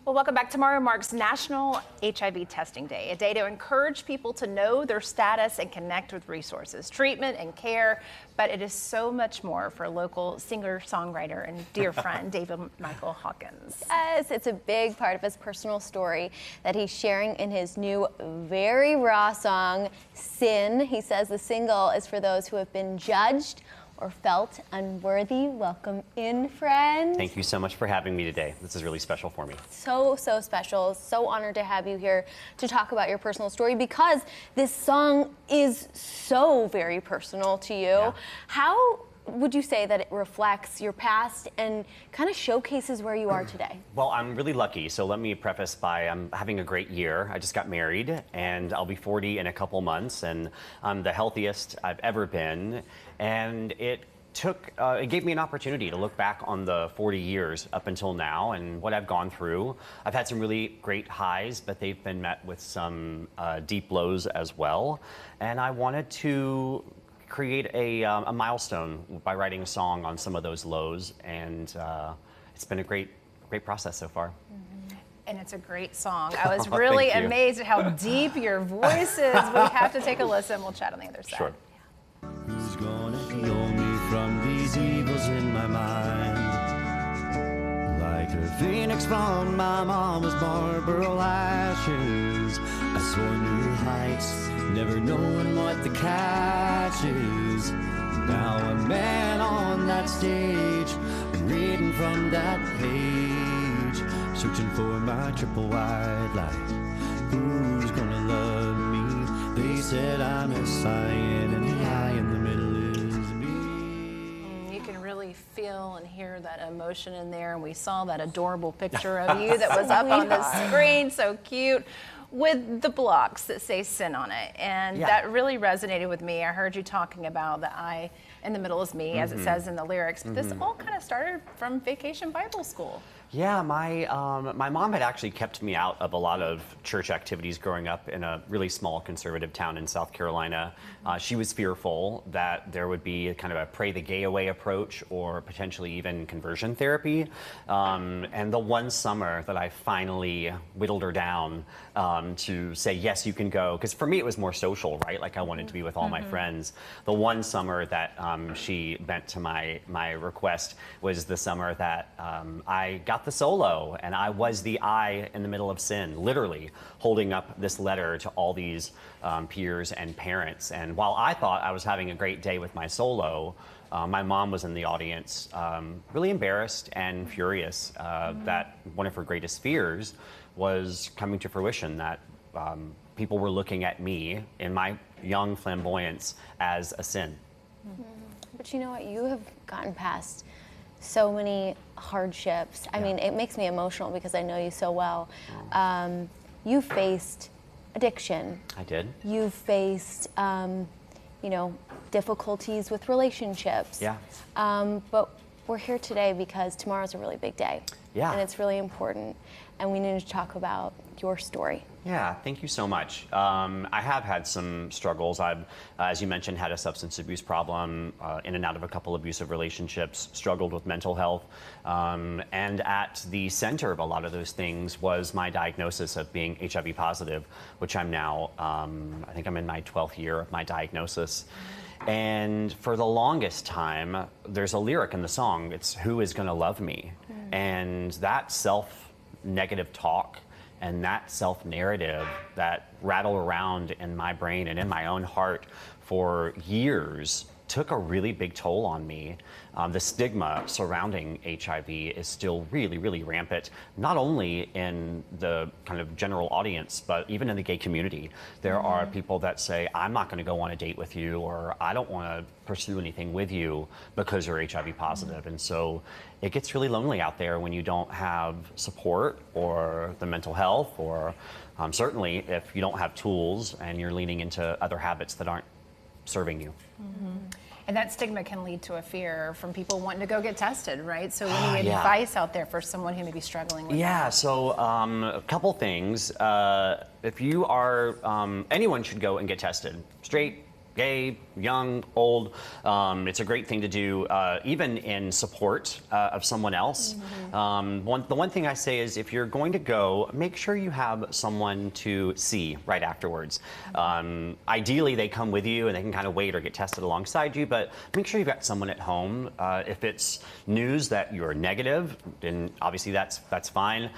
Well, welcome back. Tomorrow marks National HIV Testing Day, a day to encourage people to know their status and connect with resources, treatment, and care. But it is so much more for local singer-songwriter and dear friend, David Michael Hawkins. Yes, it's a big part of his personal story that he's sharing in his new, very raw song, Sin. He says the single is for those who have been judged or felt unworthy. Welcome in, friend. Thank you so much for having me today. This is really special for me. So special. So honored to have you here to talk about your personal story because this song is so very personal to you. Yeah. How would you say that it reflects your past and kind of showcases where you are today? Well, I'm really lucky. So let me preface by I'm having a great year. I just got married and I'll be 40 in a couple months, and I'm the healthiest I've ever been. And it gave me an opportunity to look back on the 40 years up until now and what I've gone through. I've had some really great highs, but they've been met with some deep lows as well. And I wanted to create a milestone by writing a song on some of those lows, and it's been a great process so far. And it's a great song. I was really amazed at how deep your voice is. We have to take a listen. We'll chat on the other side. Sure. Who's gonna heal me from these evils in my mind? Like a phoenix from my mama's marble ashes, I soar new heights, never knowing what the catch is. Now a man on that stage, reading from that page, searching for my triple wide light. Who's gonna love me? They said I'm a sign, and the eye in the middle is me. You can really feel and hear that emotion in there, and we saw that adorable picture of you that was up on the screen, so cute, with the blocks that say sin on it, and that really resonated with me. I heard you talking about the I in the middle is me, as it says in the lyrics, but this all kind of started from Vacation Bible School. Yeah, my mom had actually kept me out of a lot of church activities growing up in a really small conservative town in South Carolina. She was fearful that there would be kind of a pray the gay away approach or potentially even conversion therapy. And the one summer that I finally whittled her down to say, yes, you can go, because for me it was more social, right? Like I wanted to be with all my friends. The one summer that she bent to my request was the summer that I got the solo, and I was the I in the middle of sin, literally holding up this letter to all these peers and parents. And while I thought I was having a great day with my solo, my mom was in the audience, really embarrassed and furious that one of her greatest fears was coming to fruition, that people were looking at me in my young flamboyance as a sin. But you know what? You have gotten past so many hardships. I mean, it makes me emotional because I know you so well. You faced addiction. I did. You faced, you know, difficulties with relationships. Yeah. But we're here today because tomorrow's a really big day. Yeah. And it's really important. And we need to talk about your story. Yeah, thank you so much. I have had some struggles. I've, as you mentioned, had a substance abuse problem, in and out of a couple abusive relationships, struggled with mental health. And at the center of a lot of those things was my diagnosis of being HIV positive, which I'm now, I think I'm in my 12th year of my diagnosis. And for the longest time, there's a lyric in the song, it's "Who is gonna love me?" And that self-negative talk and that self-narrative that rattled around in my brain and in my own heart for years took a really big toll on me. The stigma surrounding HIV is still really, really rampant, not only in the kind of general audience, but even in the gay community. There are people that say, I'm not gonna go on a date with you, or I don't wanna pursue anything with you because you're HIV positive. And so it gets really lonely out there when you don't have support or the mental health, or certainly if you don't have tools and you're leaning into other habits that aren't serving you. And that stigma can lead to a fear from people wanting to go get tested, right? So we need advice out there for someone who may be struggling with that. So a couple things. If you are, anyone should go and get tested. Straight, gay, young, old. It's a great thing to do, even in support of someone else. The one thing I say is if you're going to go, make sure you have someone to see right afterwards. Ideally, they come with you and they can kind of wait or get tested alongside you, but make sure you've got someone at home. If it's news that you're negative, then obviously that's fine.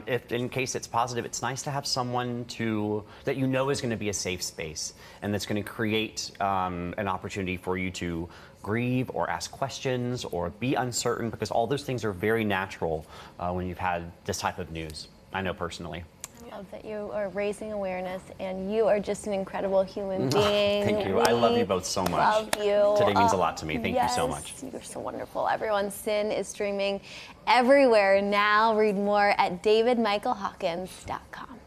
If in case it's positive, it's nice to have someone that you know is going to be a safe space and that's going to create an opportunity for you to grieve or ask questions or be uncertain, because all those things are very natural when you've had this type of news. I know personally. I love that you are raising awareness, and you are just an incredible human being. Thank you. I love you both so much. Love you. Today means a lot to me. Thank you so much. You're so wonderful. Everyone, Sin is streaming everywhere now. Read more at davidmichaelhawkins.com.